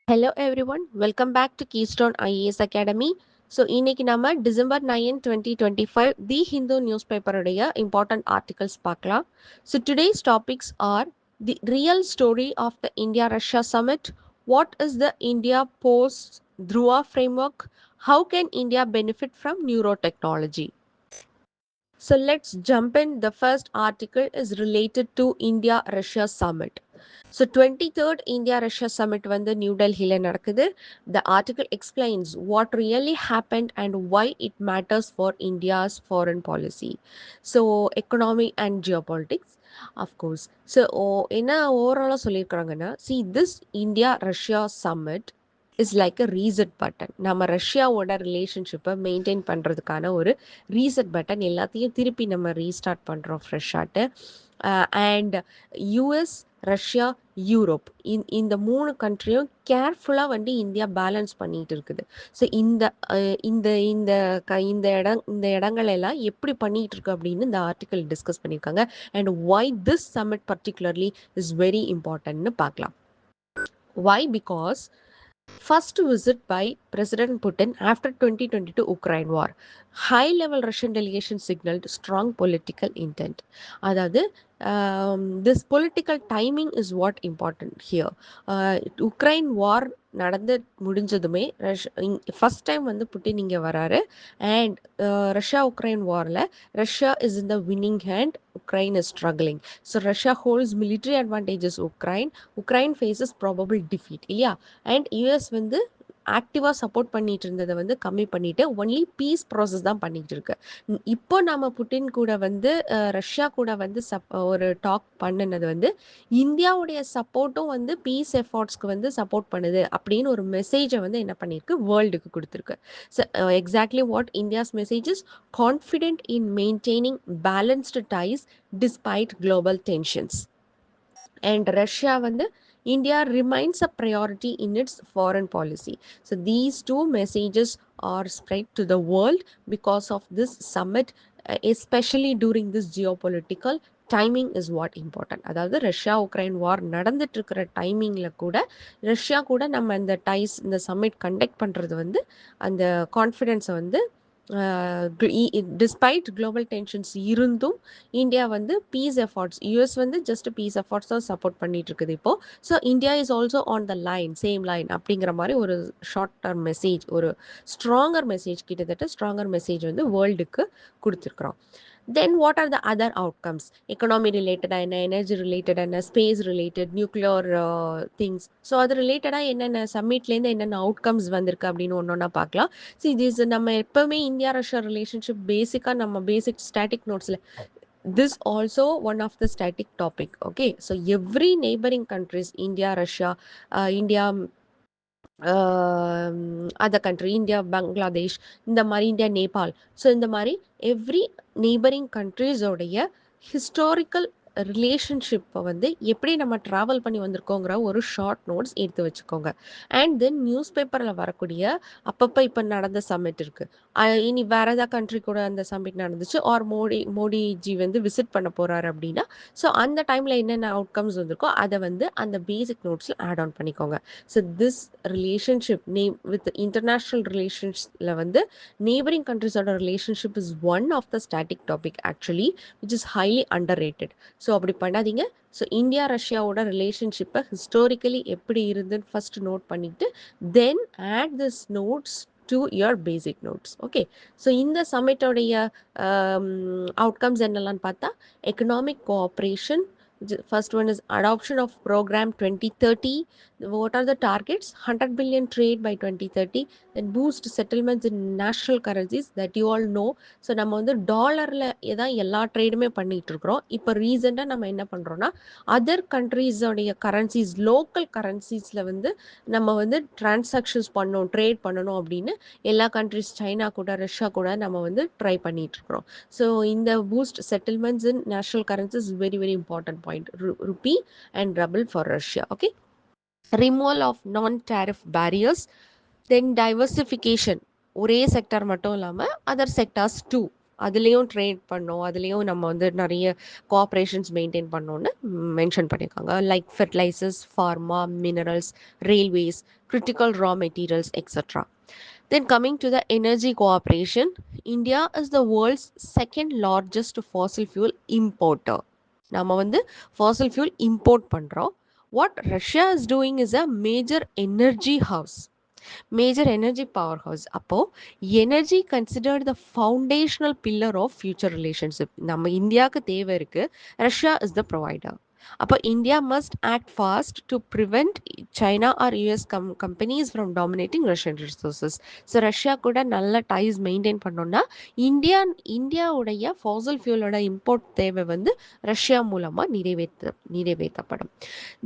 Hello everyone, welcome back to Keystone IAS Academy. So, இன்னைக்கு நம்ம December 9 2025 the Hindu news பேப்பருடைய important articles பார்க்கலாம். So today's topics are the real story of the India Russia summit, what is the India post Dhruva framework, how can India benefit from neuro technology. So let's jump in. The first article is related to India Russia Summit. So 23rd India Russia Summit வந்து new டெல்லியில் நடக்குது. The article explains what really happened and why it matters for India's foreign policy. So economy and geopolitics, of course. So என்ன ஓவராலாக சொல்லியிருக்கிறாங்கன்னா, see this India Russia Summit is like a reset button. நம்ம ரஷ்யாவோட ரிலேஷன்ஷிப்பை maintain பண்ணுறதுக்கான ஒரு reset button. எல்லாத்தையும் திருப்பி நம்ம ரீஸ்டார்ட் பண்ணுறோம் ஃப்ரெஷ்ஷாட்டு. அண்ட் யூஎஸ், ரஷ்யா, யூரோப் இந்த மூணு கண்ட்ரியும் கேர்ஃபுல்லாக வந்து இந்தியா பேலன்ஸ் பண்ணிட்டு இருக்குது. ஸோ இந்த இந்த இந்த இந்த இடங்கள் எல்லாம் எப்படி பண்ணிட்டு இருக்கு அப்படின்னு இந்த ஆர்டிக்கல் டிஸ்கஸ் பண்ணியிருக்காங்க. And why this summit particularly is very இம்பார்ட்டன்ட்னு பார்க்கலாம். Why? Because first visit by President Putin after 2022 Ukraine war. High-level Russian delegation signaled strong political intent. அதாவது this political timing is what important here. Ukraine war நடந்து முடிஞ்சதுமே first time வந்து Putin இங்கே வராரு. And Russia Ukraine வாரில் Russia is in the winning hand, Ukraine is struggling. So Russia holds military advantages, Ukraine faces probable defeat இல்லையா. And US வந்து ஆக்டிவாக support பண்ணிட்டு இருந்ததை வந்து கம்மி பண்ணிட்டு ஒன்லி பீஸ் ப்ராசஸ் தான் பண்ணிட்டு இருக்கு. இப்போ நம்ம புட்டின் கூட வந்து ரஷ்யா கூட வந்து ஒரு டாக் பண்ணினது வந்து இந்தியாவுடைய சப்போர்ட்டும் வந்து பீஸ் எஃபோர்ட்ஸ்க்கு வந்து சப்போர்ட் பண்ணுது அப்படின்னு ஒரு மெசேஜை வந்து என்ன பண்ணியிருக்கு, வேர்ல்டுக்கு கொடுத்துருக்கு. So exactly what India's message is confident in maintaining balanced ties despite global tensions. And Russia வந்து India remains a priority in its foreign policy. So these two messages are spread to the world because of this summit, especially during this geopolitical timing is what important. அதாவது Russia Ukraine வார் நடந்துட்டு இருக்கிற டைமிங்கில் கூட Russia கூட நம்ம இந்த dies இந்த submit conduct பண்ணுறது வந்து அந்த கான்ஃபிடென்ஸை வந்து டிஸ்பைட் குளோபல் டென்ஷன்ஸ் இருந்தும் இந்தியா வந்து பீஸ் எஃபோர்ட்ஸ், யூஎஸ் வந்து ஜஸ்ட் பீஸ் எஃபோர்ட்ஸ் தான் சப்போர்ட் பண்ணிட்டு இருக்குது இப்போ. So India is also on the line, same line அப்படிங்கிற மாதிரி ஒரு ஷார்ட் டர்ம் மெசேஜ், ஒரு ஸ்ட்ராங்கர் மெசேஜ், கிட்டத்தட்ட ஸ்ட்ராங்கர் மெசேஜ் வந்து வேர்ல்டுக்கு கொடுத்துருக்குறோம். Then what are the other outcomes? Economy related and energy related and space related, nuclear things. So அது ரிலேட்டடாக என்னென்ன சம்மிட்லேருந்து என்னென்ன அவுட்கம்ஸ் வந்திருக்கு அப்படின்னு ஒன்றா பார்க்கலாம். ஸோ இது நம்ம எப்போவுமே இந்தியா ரஷ்யா ரிலேஷன்ஷிப் பேசிக்காக நம்ம பேசிக் static நோட்ஸில் this also one of the static topic. Okay, so every neighboring countries, India, Russia, India, other country, India, Bangladesh, இந்த மாதிரி இந்தியா, நேபாள், ஸோ இந்த மாதிரி எவ்ரி நெய்பரிங் கண்ட்ரீஸோடைய ஹிஸ்டாரிக்கல் ரிலேஷன்ஷிப்பை வந்து எப்படி நம்ம ட்ராவல் பண்ணி வந்திருக்கோங்கிற ஒரு ஷார்ட் நோட்ஸ் எடுத்து வச்சுக்கோங்க. அண்ட் தென் நியூஸ் பேப்பரில் வரக்கூடிய அப்பப்போ இப்போ நடந்த சம்மிட் இருக்குது, இனி வேறு ஏதாவது கண்ட்ரி கூட அந்த சம்மிட் நடந்துச்சு, ஆர் மோடிஜி வந்து விசிட் பண்ண போகிறாரு அப்படின்னா, ஸோ அந்த டைமில் என்னென்ன அவுட்கம்ஸ் வந்திருக்கோ அதை வந்து அந்த பேசிக் நோட்ஸில் ஆட் ஆன் பண்ணிக்கோங்க. So this relationship with international ரிலேஷன்ஸில் வந்து neighboring countries-ஓட relationship is one of the static topic actually, which is highly underrated. So அப்படி பண்ணாதீங்க. ஸோ இந்தியா ரஷ்யாவோட ரிலேஷன்ஷிப்பை ஹிஸ்டாரிக்கலி எப்படி இருந்துன்னு ஃபர்ஸ்ட் நோட் பண்ணிட்டு then add this notes to your basic notes. Okay, so இந்த சமிட்டோடைய அவுட்கம்ஸ் என்னெல்லாம் பார்த்தா, economic cooperation. First one is adoption of program 2030. What are the targets? 100 billion trade by 2030. Then boost settlements in national currencies that you all know. So நம்ம வந்து டாலரில் தான் எல்லா ட்ரேடுமே பண்ணிகிட்டு இருக்கிறோம். இப்போ ரீசெண்டாக நம்ம என்ன பண்ணுறோன்னா, அதர் கண்ட்ரீஸோடைய கரன்சிஸ், லோக்கல் கரன்சிஸில் வந்து நம்ம வந்து டிரான்சாக்ஷன்ஸ் பண்ணணும், ட்ரேட் பண்ணணும் அப்படின்னு எல்லா கண்ட்ரிஸ், சைனா கூட ரஷ்யா கூட நம்ம வந்து ட்ரை பண்ணிகிட்ருக்குறோம். ஸோ இந்த boost settlements in national currencies is very very important point. rupee and ruble for Russia. Okay, removal of non-tariff barriers, then diversification, ஒரே செக்டார் மட்டும் இல்லாமல் அதர் செக்டார்ஸ் டூ. அதுலேயும் trade பண்ணோம், அதுலேயும் நம்ம வந்து நிறைய கோஆப்ரேஷன்ஸ் மெயின்டைன் பண்ணோன்னு மென்ஷன் பண்ணியிருக்காங்க. Like fertilisers, pharma, minerals, railways, critical raw materials, etc. Then coming to the energy cooperation, India is the world's second largest fossil fuel importer. நம்ம வந்து fossil fuel import பண்றோம். What Russia is doing is a major energy powerhouse. அப்போ energy considered the foundational pillar of future relationship. நம்ம இந்தியாவுக்கு தேவை இருக்கு, Russia is the provider. அப்போ India must act fast to prevent China or US companies from dominating Russian resources. So Russia கூட நல்ல dies maintain பண்ணோம்னா இந்தியாவுடைய ஃபாசல் ஃபியூலோட இம்போர்ட் தேவை வந்து ரஷ்யா மூலமாக நிறைவேற்றப்படும்.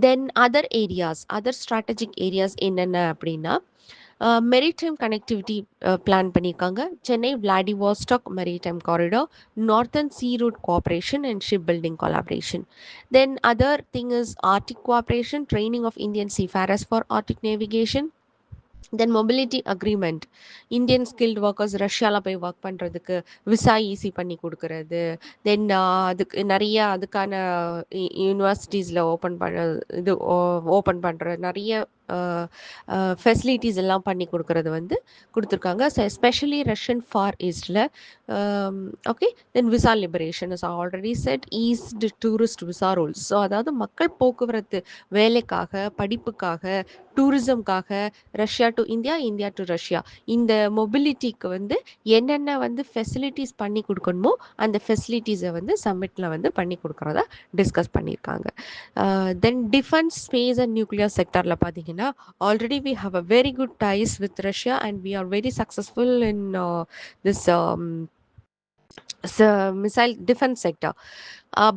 தென் அதர் ஸ்ட்ராட்டஜிக் ஏரியாஸ் என்னென்ன அப்படின்னா, மெரிடைம் கனெக்டிவிட்டி பிளான் பண்ணியிருக்காங்க. Chennai Vladivostok maritime corridor, northern sea route cooperation and ship building collaboration. Then other thing is Arctic cooperation, training of Indian seafarers for Arctic navigation. Then mobility agreement, Indian skilled workers ரஷ்யாவில் போய் work பண்ணுறதுக்கு visa easy பண்ணி கொடுக்கறது. தென் அதுக்கு நிறைய அதுக்கான யூனிவர்சிட்டிஸில் open பண்ணுற நிறைய ஃபெசிலிட்டிஸ் எல்லாம் பண்ணி கொடுக்கறது வந்து கொடுத்துருக்காங்க. ஸோ எஸ்பெஷலி ரஷ்யன் ஃபார் ஈஸ்டில். Okay, then visa liberation is already set, east tourist visa rules. So அதாவது மக்கள் போக்குவரத்து, வேலைக்காக, படிப்புக்காக, டூரிசம்காக Russia to India, India to Russia, இந்த மொபிலிட்டிக்கு வந்து என்னென்ன வந்து ஃபெசிலிட்டிஸ் பண்ணி கொடுக்கணுமோ அந்த ஃபெசிலிட்டிஸை வந்து சம்மிட்டில் வந்து பண்ணி கொடுக்குறதா டிஸ்கஸ் பண்ணியிருக்காங்க. Then defence, space and nuclear செக்டரில் பார்த்தீங்கன்னா, already we have a very good ties with Russia and we are very successful in this missile defense sector.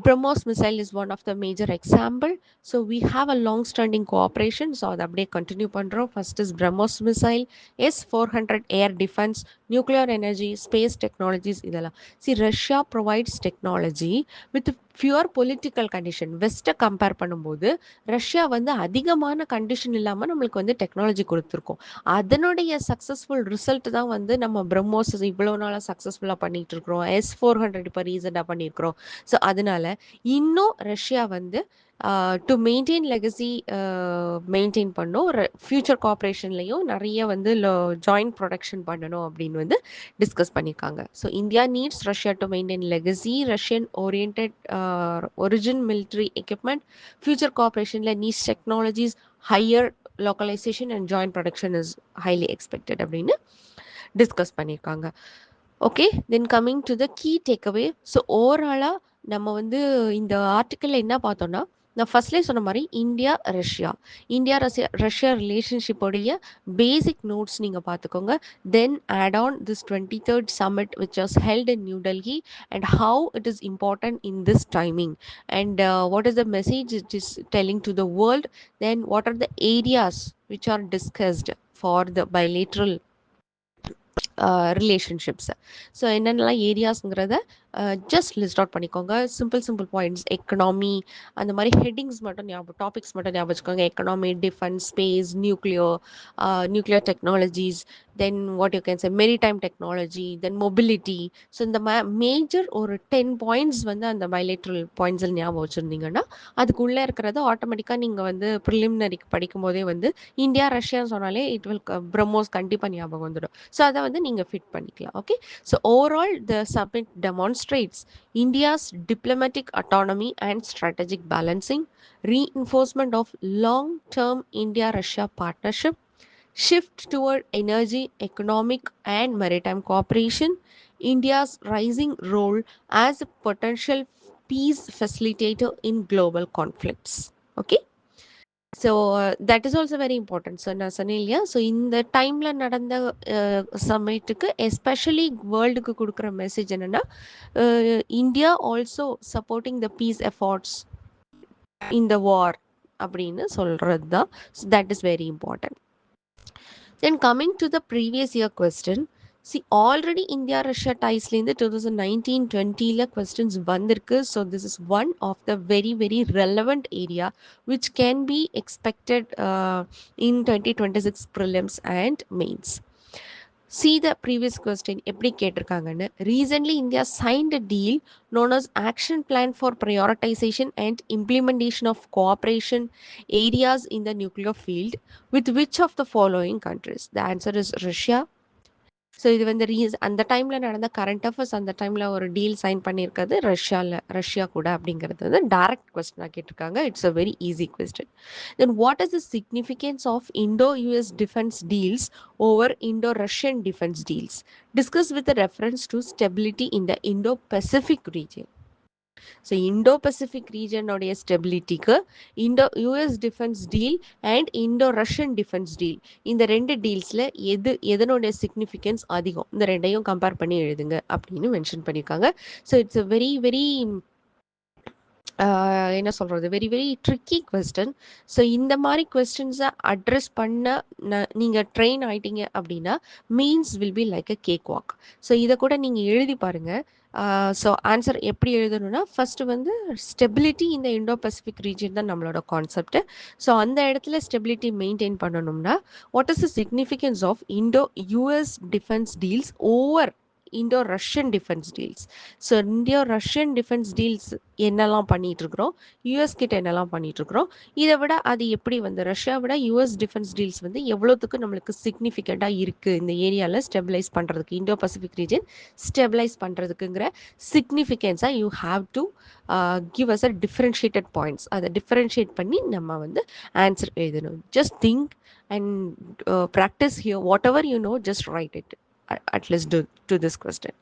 BrahMos missile is one of the major example. So we have a long standing cooperation. So அதை அப்படியே continue பண்றோம். First is BrahMos missile, S-400 air defense, nuclear energy, space technologies இதெல்லாம். See, Russia provides technology with pure political condition. வெஸ்ட்டை compare பண்ணும்போது Russia வந்து அதிகமான condition இல்லாமல் நம்மளுக்கு வந்து டெக்னாலஜி கொடுத்துருக்கோம். அதனுடைய சக்ஸஸ்ஃபுல் ரிசல்ட் தான் வந்து நம்ம பிரம்மோஸ் இவ்வளோ நாளாக சக்ஸஸ்ஃபுல்லாக பண்ணிகிட்டு இருக்கிறோம். S-400 இப்போ ரீசெண்டாக பண்ணியிருக்கிறோம். ஸோ அதனால இன்னும் ரஷ்யா வந்து டு மெயின்டைன் லெகசி மெயின்டைன் பண்ணும், ஃபியூச்சர் கோஆப்ரேஷன்லையும் நிறைய வந்து ஜாயிண்ட் ப்ரொடக்ஷன் பண்ணணும் அப்படின்னு வந்து டிஸ்கஸ் பண்ணியிருக்காங்க. So India needs Russia to maintain legacy, Russian oriented origin military equipment, future கோஆப்ரேஷனில் needs technologies, higher localisation and joint production is highly expected அப்படின்னு டிஸ்கஸ் பண்ணியிருக்காங்க. Okay, then coming to the key takeaway. So ஓவராலாக நம்ம வந்து இந்த ஆர்டிக்கலில் என்ன பார்த்தோன்னா, நான் ஃபர்ஸ்ட்லேயே சொன்ன மாதிரி இந்தியா ரஷ்யா ரிலேஷன்ஷிப்போடைய பேசிக் நோட்ஸ் நீங்கள் பார்த்துக்கோங்க. Then add on this 23rd summit which was held in New Delhi and how it is important in this timing, and what is the message it is telling to the world. Then what are the areas which are discussed for the bilateral ரிலேஷன்ஷிப்ஸை. So என்னென்னலாம் ஏரியாஸுங்கிறத just list out பண்ணிக்கோங்க. Simple points, economy, அந்த மாதிரி headings மட்டும் topics மட்டும் ஞாபகம் வச்சுக்கோங்க. Economy, defence, space, nuclear technologies, then what you can say maritime technology, then mobility. So இந்த மேஜர் ஒரு 10 பாயிண்ட்ஸ் வந்து அந்த பைலேட்ரல் பாயிண்ட்ஸில் ஞாபகம் வச்சுருந்தீங்கன்னா அதுக்குள்ளே இருக்கிறத ஆட்டோமேட்டிக்காக நீங்கள் வந்து ப்ரிலிமினரிக்கு படிக்கும் போதே வந்து இந்தியா ரஷ்யான்னு சொன்னாலே இட் வில் பிரம்மோஸ் கண்டிப்பாக ஞாபகம் வந்துடும். ஸோ அதை வந்து நீங்கள் ஃபிட் பண்ணிக்கலாம். Okay, so overall the submit demonstrates India's diplomatic autonomy and strategic balancing, reinforcement of long-term India-Russia partnership, shift toward energy, economic and maritime cooperation, India's rising role as a potential peace facilitator in global conflicts. Okay. So that is also very important. So நான் சொன்னேன் இல்லையா, so இந்த டைமில் நடந்த சம்மிட்டுக்கு especially வேர்ல்டுக்கு கொடுக்குற message என்னென்னா, India also supporting the peace efforts in the war அப்படின்னு சொல்கிறது தான். So that is very important. Then coming to the previous year question, see already India Russia டைஸ்லேருந்து 2019-20 கொஸ்டின்ஸ் வந்திருக்கு. So this is one of the very very relevant area which can be expected in 2026 prelims and mains. See the previous question எப்படி கேட்டிருக்காங்கன்னு. Recently, India signed a deal known as Action Plan for Prioritization and Implementation of Cooperation Areas in the Nuclear Field with which of the following countries? The answer is Russia. So இது வந்து அந்த டைமில் நடந்த current affairs, அந்த டைமில் ஒரு deal sign பண்ணியிருக்கிறது Russia கூட அப்படிங்கிறது வந்து டைரக்ட் கொஸ்டினாக கேட்டிருக்காங்க. It's a very easy question. Then what is the significance of Indo US defence deals over Indo Russian defence deals? Discuss with reference to stability in the Indo Pacific region. So Indo Pacific ரீஜனுடைய ஸ்டெபிலிட்டிக்கு Indo US defence deal and Indo Russian defence deal, இந்த ரெண்டு டீல்ஸில் எதனுடைய significance அதிகம், இந்த ரெண்டையும் compare பண்ணி எழுதுங்க அப்படின்னு மென்ஷன் பண்ணியிருக்காங்க. So it's a very very என்ன சொல்கிறது, very very tricky question. So இந்த மாதிரி கொஸ்டின்ஸை அட்ரஸ் பண்ண நீங்கள் ட்ரெயின் ஆகிட்டீங்க அப்படின்னா means will be like a cake walk. So இதை கூட நீங்கள் எழுதி பாருங்கள். ஸோ ஆன்சர் எப்படி எழுதணும்னா, ஃபஸ்ட்டு வந்து ஸ்டெபிலிட்டி இந்த இண்டோ பசிபிக் ரீஜன் தான் நம்மளோட கான்செப்ட். ஸோ அந்த இடத்துல ஸ்டெபிலிட்டி மெயின்டைன் பண்ணணும்னா what is the significance of Indo US defence deals over Indo Russian defence deals? So Indo Russian defence deals என்னெல்லாம் பண்ணிகிட்ருக்குறோம், யூஎஸ் கிட்ட என்னெல்லாம் பண்ணிகிட்ருக்குறோம், இதை விட அது எப்படி வந்து ரஷ்யா விட யூஎஸ் டிஃபென்ஸ் டீல்ஸ் வந்து எவ்வளோத்துக்கு நம்மளுக்கு சிக்னிஃபிகண்ட்டாக இருக்குது இந்த ஏரியாவில் ஸ்டெபிலைஸ் பண்ணுறதுக்கு, இண்டோ பசிபிக் ரீஜன் ஸ்டெபிலைஸ் பண்ணுறதுக்குங்கிற சிக்னிஃபிகன்ஸாக you have to give as a differentiated points. அதை டிஃப்ரென்ஷியேட் பண்ணி நம்ம வந்து ஆன்சர் எழுதணும். Just think and practise here. Whatever you know, just write it at least to this question.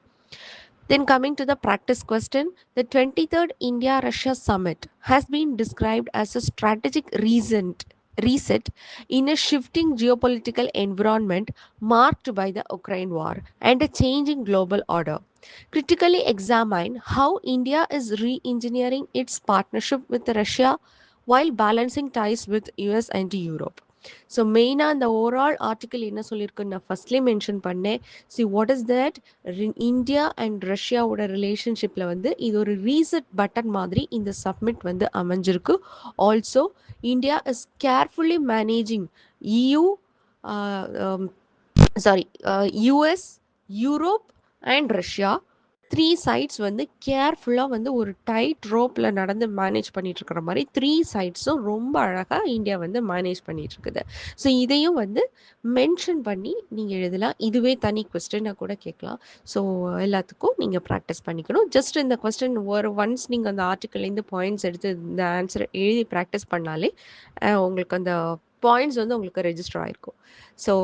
Then coming to the practice question, the 23rd India-Russia summit has been described as a strategic reset in a shifting geopolitical environment marked by the Ukraine war and a changing global order. Critically examine how India is re-engineering its partnership with Russia while balancing ties with US and Europe. So மெயினாக அந்த overall article என்ன சொல்லியிருக்குன்னு நான் ஃபஸ்ட்லேயே mention பண்ணேன். See what is that, India and ரஷ்யாவோட ரிலேஷன்ஷிப்பில் வந்து இது ஒரு ரீசெட் பட்டன் மாதிரி இந்த சப்மிட் வந்து அமைஞ்சிருக்கு. Also India is carefully managing EU US, Europe and Russia, three sides வந்து கேர்ஃபுல்லாக வந்து ஒரு டைட் ரோப்பில் நடந்து மேனேஜ் பண்ணிகிட்ருக்கிற மாதிரி த்ரீ சைட்ஸும் ரொம்ப அழகாக இந்தியா வந்து மேனேஜ் பண்ணிகிட்ருக்குது. ஸோ இதையும் வந்து மென்ஷன் பண்ணி நீங்கள் எழுதலாம். இதுவே தனி கொஸ்டினாக கூட கேட்கலாம். ஸோ எல்லாத்துக்கும் நீங்கள் ப்ராக்டிஸ் பண்ணிக்கணும். ஜஸ்ட் இந்த கொஸ்டின் ஒரு ஒன்ஸ் நீங்கள் அந்த ஆர்டிக்கல்லேருந்து பாயிண்ட்ஸ் எடுத்து இந்த ஆன்சரை எழுதி ப்ராக்டிஸ் பண்ணாலே உங்களுக்கு அந்த பாயிண்ட்ஸ் வந்து உங்களுக்கு ரெஜிஸ்டர் ஆகிருக்கும். So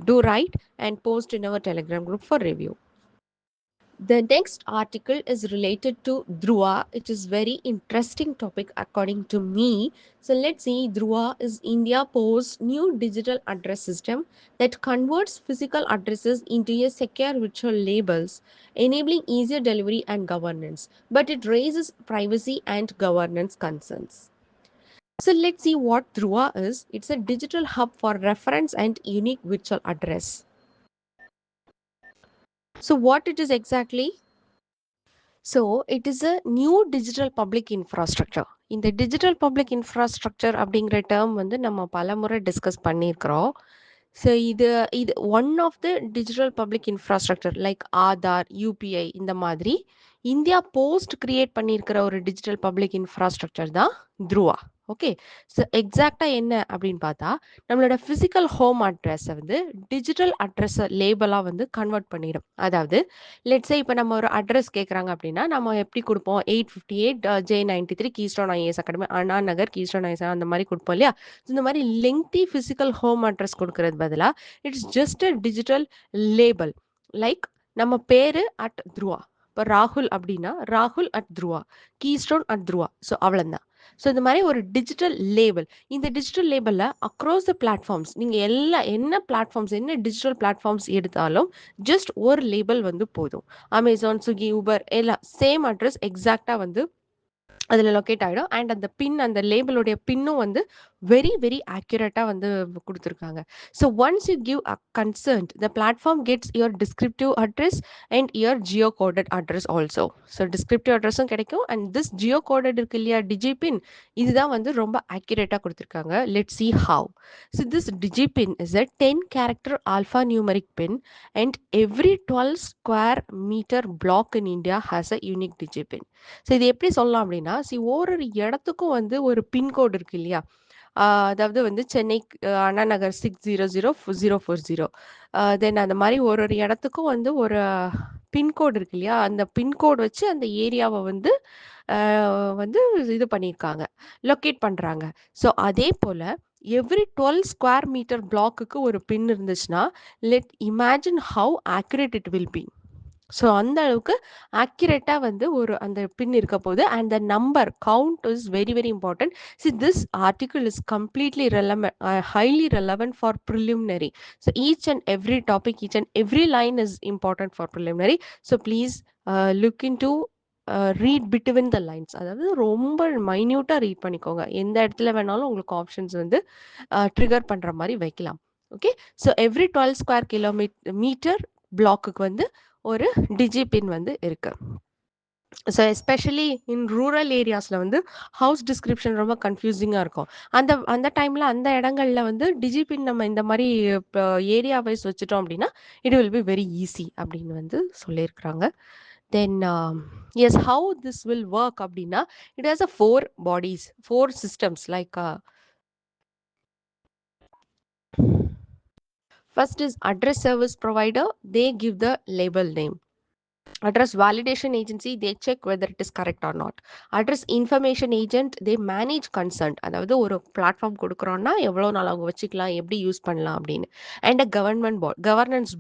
to write and post in our Telegram group for review. The next article is related to Dhruva. It is very interesting topic according to me. So let's see. Dhruva is India Post's new digital address system that converts physical addresses into a secure virtual labels, enabling easier delivery and governance. But it raises privacy and governance concerns. So let's see what Dhruva is. It's a digital hub for reference and unique virtual address. So what it is exactly? So it is a new digital public infrastructure. இந்த digital public infrastructure அப்படிங்கிற term வந்து நம்ம பல முறை discuss பண்ணியிருக்கிறோம். So இது one of the digital public infrastructure like Aadhaar, UPI இந்த மாதிரி இந்தியா போஸ்ட் கிரியேட் பண்ணியிருக்கிற ஒரு டிஜிட்டல் பப்ளிக் இன்ஃப்ராஸ்ட்ரக்சர் தான் த்ருவா. ஓகே, ஸோ எக்ஸாக்டாக என்ன அப்படின்னு பார்த்தா நம்மளோட ஃபிசிக்கல் ஹோம் அட்ரஸை வந்து டிஜிட்டல் அட்ரஸை லேபிளாக வந்து கன்வெர்ட் பண்ணிடும். அதாவது லெட்ஸே இப்போ நம்ம ஒரு அட்ரஸ் கேட்குறாங்க அப்படின்னா நம்ம எப்படி கொடுப்போம், 858 J93 keystone IAS academy, Anna Nagar, keystone IAS அந்த மாதிரி கொடுப்போம் இல்லையா. இந்த மாதிரி லெங்தி ஃபிசிக்கல் ஹோம் அட்ரஸ் கொடுக்கறது பதிலாக it's just a digital label. Like நம்ம பேர் அட் த்ருவா, இப்போ ராகுல் அப்படின்னா ராகுல் at Dhruva, keystone at Dhruva. So அவ்வளோதான். ஸோ இந்த மாதிரி ஒரு டிஜிட்டல் லேபிள். இந்த டிஜிட்டல் லேபிளில் அக்ராஸ் த பிளாட்ஃபார்ம்ஸ் நீங்கள் என்ன பிளாட்ஃபார்ம்ஸ், என்ன டிஜிட்டல் பிளாட்ஃபார்ம்ஸ் எடுத்தாலும் ஜஸ்ட் ஒரு லேபிள் வந்து போதும். அமேசான், ஸ்விக்கி, ஊபர் எல்லாம் சேம் அட்ரஸ் எக்ஸாக்டாக வந்து அதில் லொக்கேட் ஆகிடும். அண்ட் அந்த பின், அந்த லேபிளுடைய பின்னும் வந்து வெரி வெரி ஆக்யூரேட்டாக வந்து கொடுத்துருக்காங்க. So once you give a concerned the platform gets your descriptive address and your geo coded address also. So descriptive அட்ரஸும் கிடைக்கும் அண்ட் திஸ் ஜியோ கோடட் இருக்கு இல்லையா டிஜிபின், இதுதான் வந்து ரொம்ப ஆக்யூரேட்டாக கொடுத்துருக்காங்க. Let see have. So this டிஜிபின் is a 10 character alpha numeric pin and every 12 square meter block in India has a unique digipin. So இது எப்படி சொல்லலாம் அப்படின்னா, ஒரு இடத்துக்கும் வந்து ஒரு பின்கோடு இருக்கு இல்லையா? அதாவது வந்து சென்னை அண்ணா நகர் 600040. தென் அந்த மாரி ஒரு இடத்துக்கும் வந்து ஒரு பின்கோடு இருக்கு இல்லையா? அந்த பின்கோடு வச்சு அந்த ஏரியாவ வந்து அ வந்து இது பண்ணியிருக்காங்க. லொக்கேட் பண்றாங்க. ஸோ அதே போல எவ்ரி 12 ஸ்கொயர் மீட்டர் பிளாக்குக்கு ஒரு பின் இருந்துச்சுன்னா, let imagine how accurate it will be. So அந்த அளவுக்கு ஆக்யூரேட்டா வந்து ஒரு அந்த பின் இருக்க போது. And the number count is very very important. See this article is completely relevant, highly relevant for preliminary. So each and every topic, each and every line is important for preliminary. So please look in to read between the lines. அதாவது ரொம்ப மைன்யூட்டா read பண்ணிக்கோங்க. எந்த இடத்துல வேணாலும் உங்களுக்கு options வந்து trigger பண்ற மாரி வைக்கலாம். Okay. So every 12 square metre பிளாக்குக்கு வந்து ஒரு டிஜிபின் வந்து இருக்கு. ஸோ எஸ்பெஷலி இன் ரூரல் ஏரியாஸில் வந்து ஹவுஸ் டிஸ்கிரிப்ஷன் ரொம்ப கன்ஃபியூசிங்காக இருக்கும். அந்த அந்த டைமில் அந்த இடங்கள்ல வந்து டிஜிபின் நம்ம இந்த மாதிரி இப்போ ஏரியா வைஸ் வச்சுட்டோம் அப்படின்னா it will be very easy அப்படின்னு வந்து சொல்லியிருக்கிறாங்க. Then as how this will work அப்படின்னா, it has a 4 bodies, 4 systems like first is address service provider, they give the label name. Address validation agency, they check whether it is correct or not. Address information agent, they manage consent. அதாவது ஒரு platform கொடுக்குறோன்னா எவ்வளோ நாள் அவங்க வச்சுக்கலாம், எப்படி use பண்ணலாம் அப்படின்னு. And a governance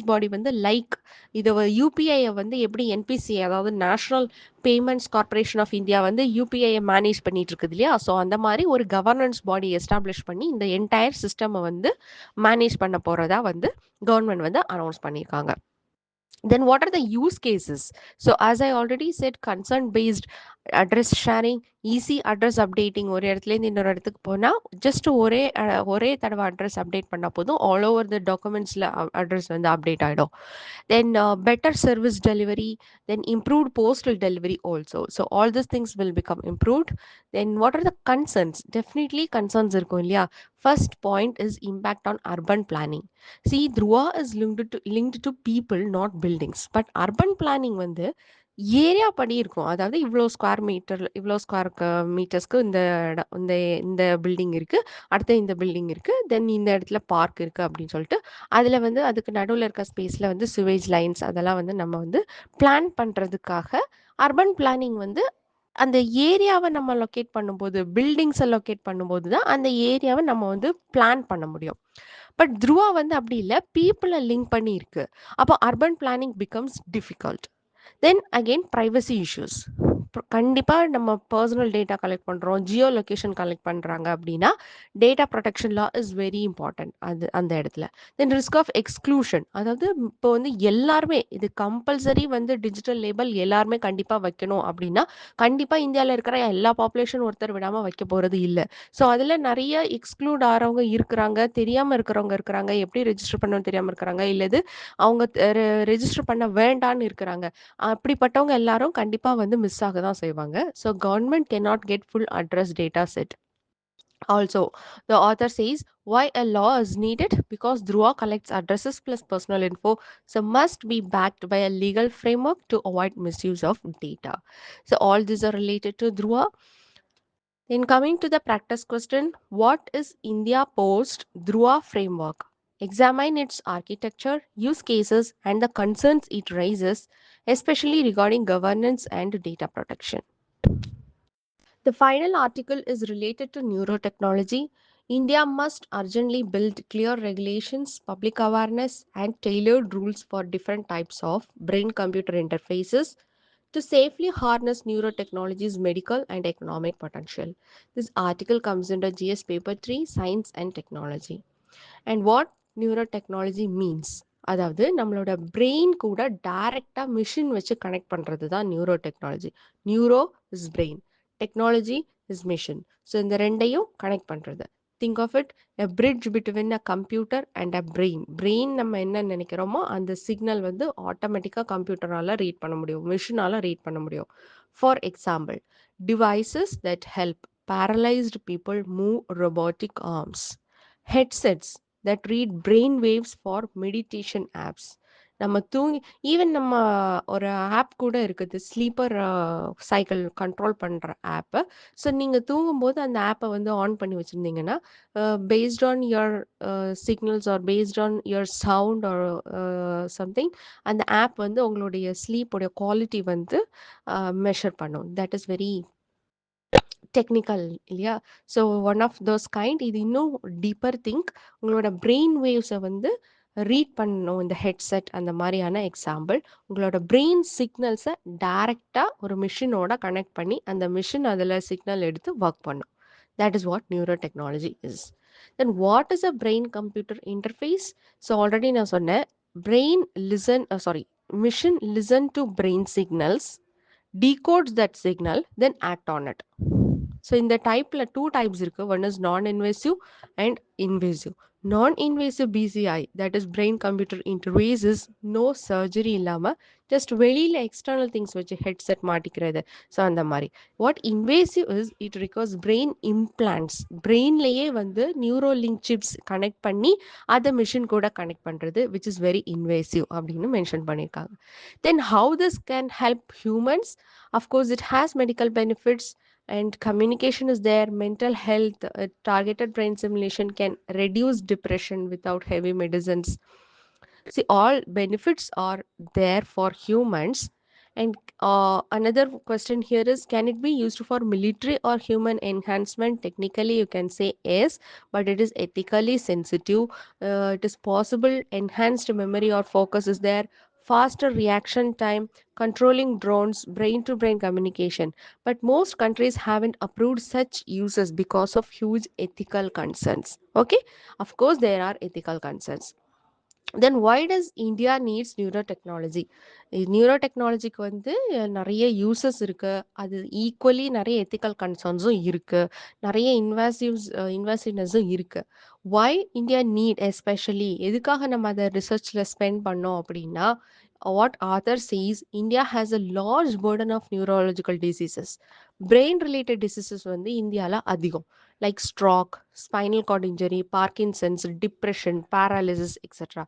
பாடி வந்து லைக் இதை யூபிஐயை வந்து எப்படி என்பிசி அதாவது National Payments Corporation of India வந்து யூபிஐயை மேனேஜ் பண்ணிட்டு இருக்குது இல்லையா? ஸோ அந்த மாதிரி ஒரு கவர்னன்ஸ் பாடி எஸ்டாப்ளிஷ் பண்ணி இந்த என்டையர் சிஸ்டம் வந்து மேனேஜ் பண்ண போகிறதா வந்து கவர்மெண்ட் வந்து அனௌன்ஸ் பண்ணியிருக்காங்க. Then what are the use cases? So as I already said, consent based address sharing, easy address updating. ஒரு இடத்துலேருந்து இன்னொரு இடத்துக்கு போனால் ஜஸ்ட் ஒரே தடவை அட்ரஸ் அப்டேட் பண்ணால் போதும், ஆல் ஓவர் த டாக்குமெண்ட்ஸில் அட்ரஸ் வந்து அப்டேட் ஆகிடும். Then better service delivery, then improved postal delivery also. So all these things will become improved. Then what are the concerns? Definitely concerns இருக்கும் இல்லையா? First point is impact on urban planning. See, Dhruva is linked to people, not buildings. But urban planning வந்து area படி இருக்கும். அதாவது இவ்வளோ square மீட்டர்ஸ்க்கு இந்த இந்த building இருக்கு, அடுத்து இந்த பில்டிங் இருக்கு, தென் இந்த இடத்துல பார்க் இருக்கு அப்படின்னு சொல்லிட்டு அதில் வந்து அதுக்கு நடுவில் இருக்க ஸ்பேஸில் வந்து சுவேஜ் லைன்ஸ் அதெல்லாம் வந்து நம்ம வந்து பிளான் பண்ணுறதுக்காக அர்பன் பிளானிங் வந்து அந்த ஏரியாவை நம்ம லொக்கேட் பண்ணும்போது, பில்டிங்ஸை லொக்கேட் பண்ணும்போது தான் அந்த ஏரியாவை நம்ம வந்து பிளான் பண்ண முடியும். பட் த்ருவா வந்து அப்படி இல்லை, பீப்புளை லிங்க் பண்ணி இருக்கு. அப்போ urban planning becomes difficult. Then again privacy issues. கண்டிப்பாக நம்ம பர்சனல் டேட்டா கலெக்ட் பண்ணுறோம், ஜியோ லொக்கேஷன் கலெக்ட் பண்ணுறாங்க அப்படின்னா data protection law is very important அந்த இடத்துல. தென் ரிஸ்க் ஆஃப் எக்ஸ்க்ளூஷன், அதாவது இப்போ வந்து எல்லாருமே இது கம்பல்சரி வந்து டிஜிட்டல் லேபிள் எல்லாருமே கண்டிப்பாக வைக்கணும் அப்படின்னா கண்டிப்பாக இந்தியாவில் இருக்கிற எல்லா பாப்புலேஷன் ஒருத்தர் விடாமல் வைக்க போகிறது இல்லை. ஸோ அதில் நிறைய எக்ஸ்க்ளூட் ஆகிறவங்க இருக்கிறாங்க, தெரியாமல் இருக்கிறவங்க இருக்கிறாங்க, எப்படி ரெஜிஸ்டர் பண்ணணும்னு தெரியாமல் இருக்கிறாங்க, இல்லது அவங்க ரெஜிஸ்டர் பண்ண வேண்டான்னு இருக்கிறாங்க. அப்படிப்பட்டவங்க எல்லாரும் கண்டிப்பா வந்து மிஸ் ஆக தான் செய்வாங்க. So government cannot get full address data set. Also, the author says why a law is needed because Dhruva collects addresses plus personal info, so must be backed by a legal framework to avoid misuse of data. So all these are related to Dhruva. Then coming to the practice question, what is India Post Dhruva framework? Examine its architecture, use cases, and the concerns it raises, especially regarding governance and data protection. The final article is related to neurotechnology. India must urgently build clear regulations, public awareness, and tailored rules for different types of brain computer interfaces to safely harness neurotechnology's medical and economic potential. This article comes under GS Paper 3 Science and Technology. And what neurotechnology means? அதாவது நம்மளோட brain கூட டைரக்டா machine வச்சு connect பண்றது தான் neuro technology. Neuro is brain, technology is machine. So இந்த ரெண்டையும் connect பண்ணுறது. Think of it a bridge between a computer and a brain. Brain நம்ம என்ன நினைக்கிறோமோ அந்த சிக்னல் வந்து ஆட்டோமேட்டிக்காக கம்ப்யூட்டரால் ரீட் பண்ண முடியும், மிஷினால் ரீட் பண்ண முடியும். For example, devices that help paralyzed people move robotic arms, headsets that read brain waves for meditation apps. நம்ம தூங்கி ஈவன் நம்ம ஒரு ஆப் கூட இருக்குது, ஸ்லீப்பர் சைக்கிள் கண்ட்ரோல் பண்ணுற ஆப்பு. ஸோ நீங்கள் தூங்கும்போது அந்த ஆப்பை வந்து ஆன் பண்ணி வச்சுருந்தீங்கன்னா, based on your signals or based on your sound or something, அந்த ஆப் வந்து உங்களுடைய ஸ்லீப்போடைய குவாலிட்டி வந்து மெஷர் பண்ணும். தட் இஸ் வெரி டெக்னிக்கல் இல்லையா? So one of those kind. இது இன்னும் டீப்பர் திங்க். உங்களோட பிரெயின் வேவ்ஸை வந்து ரீட் பண்ணணும் இந்த ஹெட்செட், அந்த மாதிரியான எக்ஸாம்பிள். உங்களோட பிரெயின் சிக்னல்ஸை டைரெக்டாக ஒரு மிஷினோட கனெக்ட் பண்ணி அந்த மிஷின் அதில் சிக்னல் எடுத்து ஒர்க் பண்ணும். That is what neuro technology is. Then what is a brain computer interface? So already நான் சொன்னேன், brain listen sorry machine listen to brain signals, decodes that signal, then act on it. So இந்த டைப்பில் two types இருக்குது. One is non invasive and invasive. Non invasive BCI, that is brain computer interface, is no surgery இல்லாமல் just வெளியில் external things வச்சு headset மாட்டிக்கிறது. So அந்த மாதிரி. What invasive is, it requires brain implants. பிரெயின்லேயே வந்து neuro link chips connect பண்ணி அதை மிஷின் கூட கனெக்ட் பண்ணுறது, விச் இஸ் வெரி இன்வேசிவ் அப்படின்னு மென்ஷன் பண்ணியிருக்காங்க. Then how this can help humans? Of course, it has medical benefits and communication is there, mental health, targeted brain simulation can reduce depression without heavy medicines. See, all benefits are there for humans. And another question here is, can it be used for military or human enhancement? Technically, you can say yes, but it is ethically sensitive. It is possible enhanced memory or focus is there, faster reaction time, controlling drones, brain to brain communication. But most countries haven't approved such uses because of huge ethical concerns. Okay, of course, there are ethical concerns. Then why does India needs neuro technology? Neuro டெக்னாலஜிக்கு வந்து நிறைய uses இருக்குது. அது equally நிறைய ethical கன்சர்ன்ஸும் இருக்குது, நிறைய இன்வாசிவ்னஸும் இருக்குது. why India NEET especially, எதுக்காக நம்ம அதை ரிசர்ச்சில் ஸ்பெண்ட் பண்ணோம் அப்படின்னா, what author says, India has a large burden of neurological diseases. Brain related diseases வந்து இந்தியாவில் அதிகம். Like stroke, spinal cord injury, Parkinson's, depression, paralysis etcetera.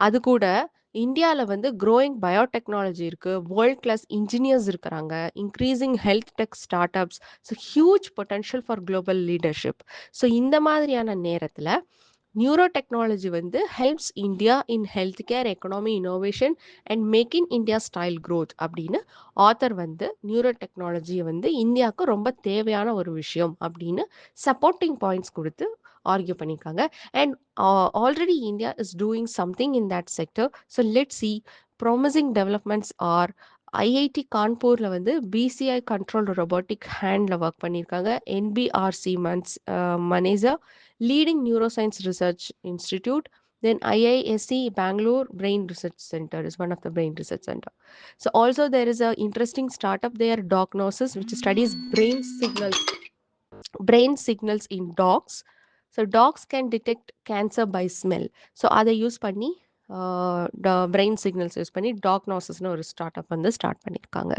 அது கூட இந்தியாவில் வந்து க்ரோயிங் பயோடெக்னாலஜி இருக்குது, வேர்ல்ட் கிளாஸ் இன்ஜினியர்ஸ் இருக்கிறாங்க, increasing health tech start ups. So huge potential for global leadership. So இந்த மாதிரியான நேரத்தில் நியூரோ டெக்னாலஜி வந்து helps India in health care, economy, innovation and make in India style growth அப்படின்னு author வந்து நியூரோ டெக்னாலஜியை வந்து இந்தியாவுக்கு ரொம்ப தேவையான ஒரு விஷயம் அப்படின்னு சப்போர்ட்டிங் பாயிண்ட்ஸ் கொடுத்து ஆர்கியூ பண்ணியிருக்காங்க. And already India is doing something in that sector. So let see promising developments are IIT கான்பூரில் வந்து பிசிஐ கண்ட்ரோல் ரொபோட்டிக் ஹேண்டில் ஒர்க் பண்ணியிருக்காங்க. NBRC Manesar leading neuroscience research institute. Then IISc Bangalore Brain Research Center is one of the brain research center. So also there is a interesting startup there, Dognosis, which studies brain signals in dogs. So dogs can detect cancer by smell. So அதை use பண்ணி brain signals use பண்ணி டாக்னோசிஸ்னு ஒரு start-up வந்து start பண்ணியிருக்காங்க.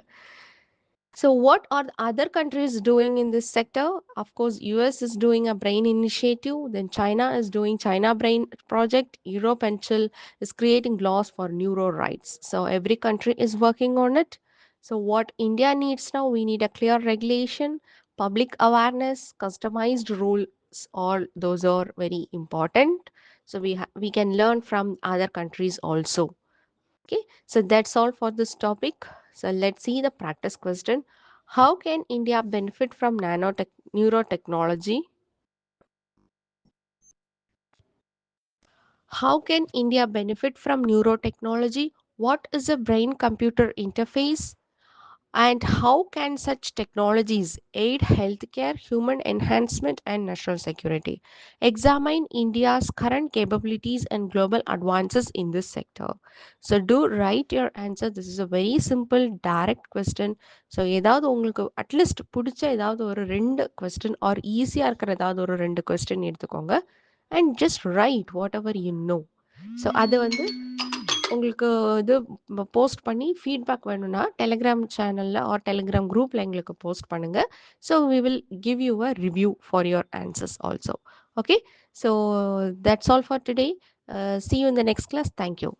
So what are the other countries doing in this sector? Of course, US is doing a brain initiative. Then China is doing China Brain Project. Europe and Chile is creating laws for neuro rights. So every country is working on it. So what India needs now, we need a clear regulation, public awareness, customized rules. All those are very important. So we can learn from other countries also. Okay, so that's all for this topic. So let's see the practice question. How can India benefit from neurotechnology? How can India benefit from neurotechnology? What is a brain computer interface? And how can such technologies aid healthcare, human enhancement, and national security? Examine India's current capabilities and global advances in this sector. So, do write your answer. This is a very simple, direct question. So ஏதாவது உங்களுக்கு at least பிடிச்ச ஏதாவது ஒரு ரெண்டு question or ஈஸியாக இருக்கிற ஏதாவது ஒரு ரெண்டு கொஸ்டின் எடுத்துக்கோங்க and just right what ever you no. So அது வந்து உங்களுக்கு இது போஸ்ட் பண்ணி ஃபீட்பேக் வேணும்னா டெலிகிராம் சேனலில் ஆர் டெலிகிராம் குரூப்பில் எங்களுக்கு போஸ்ட் பண்ணுங்கள். So we will give you a review for your answers also. Okay, so that's all for today. See you in the next class. Thank you.